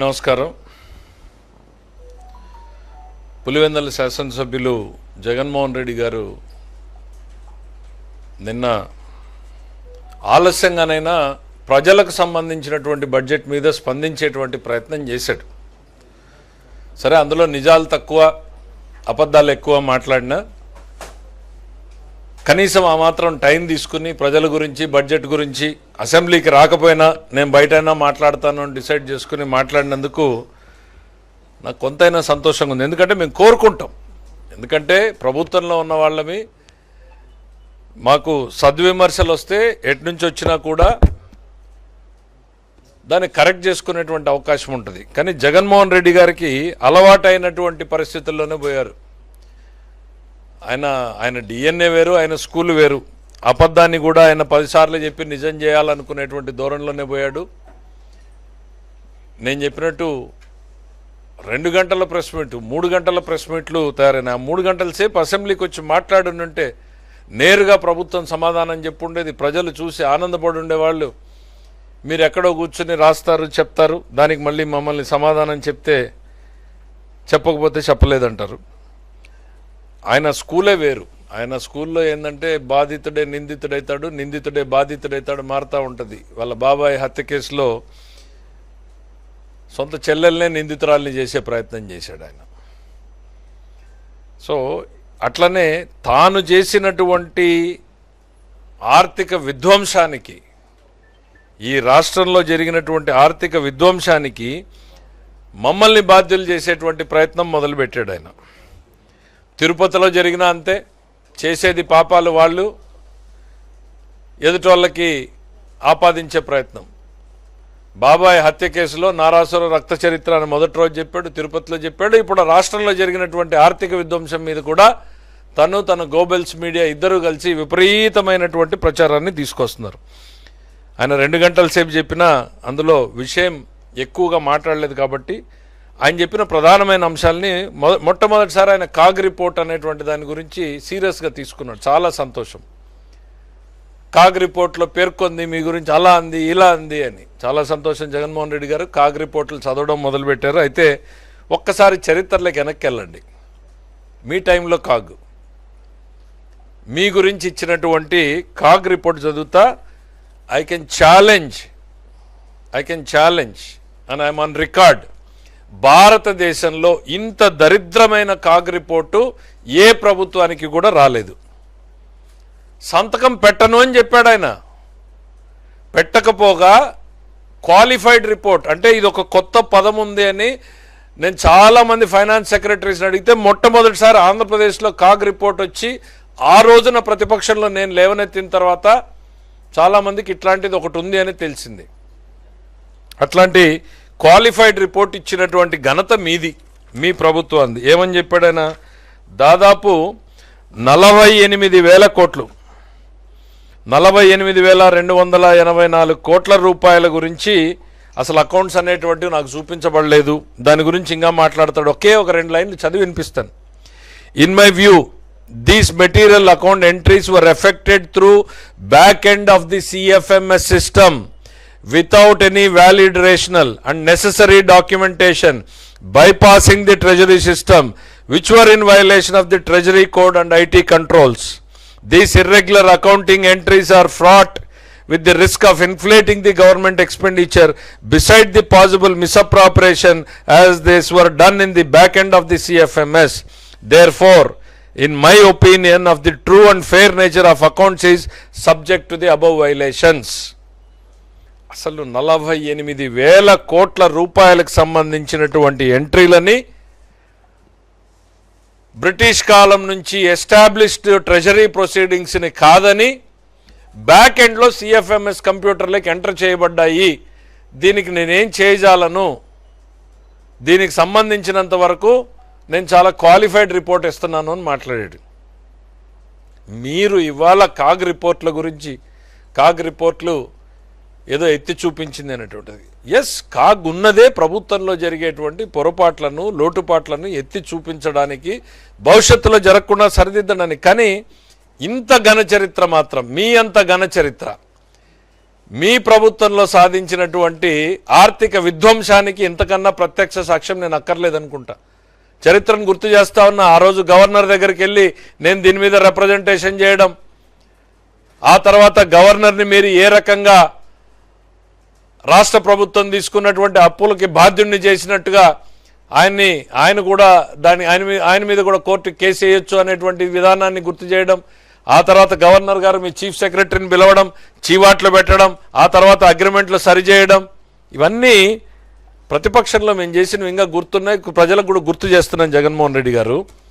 నమస్కారం. పులివెందుల శాసనసభ్యులు జగన్మోహన్ రెడ్డి గారు నిన్న ఆలస్యంగానైనా ప్రజలకు సంబంధించినటువంటి బడ్జెట్ మీద స్పందించేటువంటి ప్రయత్నం చేశాడు. సరే, అందులో నిజాలు తక్కువ, అబద్ధాలు ఎక్కువ మాట్లాడినా కనీసం ఆ మాత్రం టైం తీసుకుని ప్రజల గురించి, బడ్జెట్ గురించి, అసెంబ్లీకి రాకపోయినా నేను బయటైనా మాట్లాడతాను అని డిసైడ్ చేసుకుని మాట్లాడినందుకు నాకు కొంతైనా సంతోషంగా ఉంది. ఎందుకంటే మేము కోరుకుంటాం, ఎందుకంటే ప్రభుత్వంలో ఉన్న వాళ్ళమి మాకు సద్విమర్శలు వస్తే ఎటు నుంచి వచ్చినా కూడా దాన్ని కరెక్ట్ చేసుకునేటువంటి అవకాశం ఉంటుంది. కానీ జగన్మోహన్ రెడ్డి గారికి అలవాటైనటువంటి పరిస్థితుల్లోనే పోయారు. ఆయన డిఎన్ఏ వేరు, ఆయన స్కూల్ వేరు. అబద్ధాన్ని కూడా ఆయన 10 సార్లు చెప్పి నిజం చేయాలనుకునేటువంటి ధోరణిలోనే పోయాడు. నేను చెప్పినట్టు 2 గంటల ప్రెస్ మీట్, 3 గంటల ప్రెస్ మీట్లు తయారైన 3 గంటల సేపు అసెంబ్లీకి వచ్చి మాట్లాడుంటే నేరుగా ప్రభుత్వం సమాధానం చెప్పుండేది. ప్రజలు చూసి ఆనందపడి ఉండేవాళ్ళు. మీరు ఎక్కడో కూర్చొని రాస్తారు, చెప్తారు, దానికి మళ్ళీ మమ్మల్ని సమాధానం చెప్పకపోతే చెప్పలేదంటారు. ఆయన స్కూలే వేరు. ఆయన స్కూల్లో ఏంటంటే బాధితుడే నిందితుడవుతాడు, నిందితుడే బాధితుడవుతాడు, మారుతూ ఉంటుంది. వాళ్ళ బాబాయ్ హత్య కేసులో సొంత చెల్లెల్నే నిందితురాల్ని చేసే ప్రయత్నం చేశాడు ఆయన. సో అట్లనే తాను చేసినటువంటి ఆర్థిక విధ్వంసానికి, ఈ రాష్ట్రంలో జరిగినటువంటి ఆర్థిక విధ్వంసానికి మమ్మల్ని బాధ్యులు చేసేటువంటి ప్రయత్నం మొదలుపెట్టాడు ఆయన. తిరుపతిలో జరిగినా అంతే, చేసేది పాపాలు వాళ్ళు, ఎదుటోళ్ళకి ఆపాదించే ప్రయత్నం. బాబాయ్ హత్య కేసులో నారాసుర రక్త చరిత్ర అని మొదటి రోజు చెప్పాడు, తిరుపతిలో చెప్పాడు. ఇప్పుడు రాష్ట్రంలో జరిగినటువంటి ఆర్థిక విధ్వంసం మీద కూడా తన గోబెల్స్ మీడియా ఇద్దరూ కలిసి విపరీతమైనటువంటి ప్రచారాన్ని తీసుకొస్తున్నారు. ఆయన 2 గంటల సేపు చెప్పినా అందులో విషయం ఎక్కువగా మాట్లాడలేదు. కాబట్టి ఆయన చెప్పిన ప్రధానమైన అంశాలని మొట్టమొదటిసారి ఆయన కాగ్ రిపోర్ట్ అనేటువంటి దాని గురించి సీరియస్గా తీసుకున్నాడు. చాలా సంతోషం. కాగ్ రిపోర్ట్లో పేర్కొంది మీ గురించి, అలా అంది, ఇలా అంది అని. చాలా సంతోషం. జగన్మోహన్ రెడ్డి గారు కాగ్ రిపోర్ట్లు చదవడం మొదలుపెట్టారు. అయితే ఒక్కసారి చరిత్రలోకి వెనక్కి వెళ్ళండి. మీ టైంలో కాగ్ మీ గురించి ఇచ్చినటువంటి కాగ్ రిపోర్ట్ చదువుతా, I can challenge and I'm on record, భారతదేశంలో ఇంత దరిద్రమైన కాగ్ రిపోర్టు ఏ ప్రభుత్వానికి కూడా రాలేదు. సంతకం పెట్టను అని చెప్పాడు ఆయన. పెట్టకపోగా క్వాలిఫైడ్ రిపోర్ట్ అంటే ఇది ఒక కొత్త పదం ఉంది అని నేను చాలామంది ఫైనాన్స్ సెక్రటరీస్ని అడిగితే మొట్టమొదటిసారి ఆంధ్రప్రదేశ్లో కాగ్ రిపోర్ట్ వచ్చి ఆ రోజున ప్రతిపక్షంలో నేను లేవనెత్తిన తర్వాత చాలామందికి ఇట్లాంటిది ఒకటి ఉంది అని తెలిసింది. అట్లాంటి క్వాలిఫైడ్ రిపోర్ట్ ఇచ్చినటువంటి ఘనత మీది, మీ ప్రభుత్వాన్ని. ఏమని చెప్పాడైనా? దాదాపు 48,000 కోట్లు, 48,284 కోట్ల రూపాయల గురించి అసలు అకౌంట్స్ అనేటువంటివి నాకు చూపించబడలేదు. దాని గురించి ఇంకా మాట్లాడతాడు. ఒకే ఒక 2 లైన్లు చదివి వినిపిస్తాను. In my view, these material account entries were effected through back end of the CFMS system without any valid rationale and necessary documentation, bypassing the treasury system, which were in violation of the treasury code and IT controls. These irregular accounting entries are fraught with the risk of inflating the government expenditure beside the possible misappropriation as these were done in the back end of the CFMS. Therefore, in my opinion, of the true and fair nature of accounts is subject to the above violations. అసలు 48,000 కోట్ల రూపాయలకు సంబంధించినటువంటి ఎంట్రీలని British కాలం నుంచి established treasury ప్రొసీడింగ్స్ని కాదని back ఎండ్లో CFMS కంప్యూటర్లోకి enter చేయబడ్డాయి. దీనికి నేనేం చేయజాలను, దీనికి సంబంధించినంత వరకు నేను చాలా క్వాలిఫైడ్ రిపోర్ట్ ఇస్తున్నాను అని మాట్లాడాడు. మీరు ఇవాళ కాగ్ రిపోర్ట్ల గురించి, కాగ్ రిపోర్ట్లు ఏదో ఎత్తి చూపించింది అనేటువంటిది. ఎస్, కాగ్ ఉన్నదే ప్రభుత్వంలో జరిగేటువంటి పొరపాట్లను, లోటుపాట్లను ఎత్తి చూపించడానికి, భవిష్యత్తులో జరగకుండా సరిదిద్దడానికి. కానీ ఇంత ఘన చరిత్ర మాత్రం, మీ అంత ఘన చరిత్ర మీ ప్రభుత్వంలో సాధించినటువంటి ఆర్థిక విధ్వంసానికి ఇంతకన్నా ప్రత్యక్ష సాక్ష్యం నేను అక్కర్లేదనుకుంటా. చరిత్రను గుర్తు చేస్తా ఉన్నా. ఆ రోజు గవర్నర్ దగ్గరికి వెళ్ళి నేను దీని మీద రిప్రజెంటేషన్ చేయడం, ఆ తర్వాత గవర్నర్ని మీరు ఏ రకంగా రాష్ట్ర ప్రభుత్వం తీసుకున్నటువంటి అప్పులకి బాధ్యుడిని చేసినట్టుగా ఆయన కూడా ఆయన మీద కూడా కోర్టు కేసు వేయొచ్చు అనేటువంటి విధానాన్ని గుర్తు చేయడం, ఆ తర్వాత గవర్నర్ గారు మీ చీఫ్ సెక్రటరీని పిలవడం, చీవాట్లు పెట్టడం, ఆ తర్వాత అగ్రిమెంట్లు సరిచేయడం, ఇవన్నీ ప్రతిపక్షంలో మేము చేసినవి ఇంకా గుర్తున్నాయి. ప్రజలకు కూడా గుర్తు చేస్తున్నాం జగన్మోహన్ రెడ్డి గారు.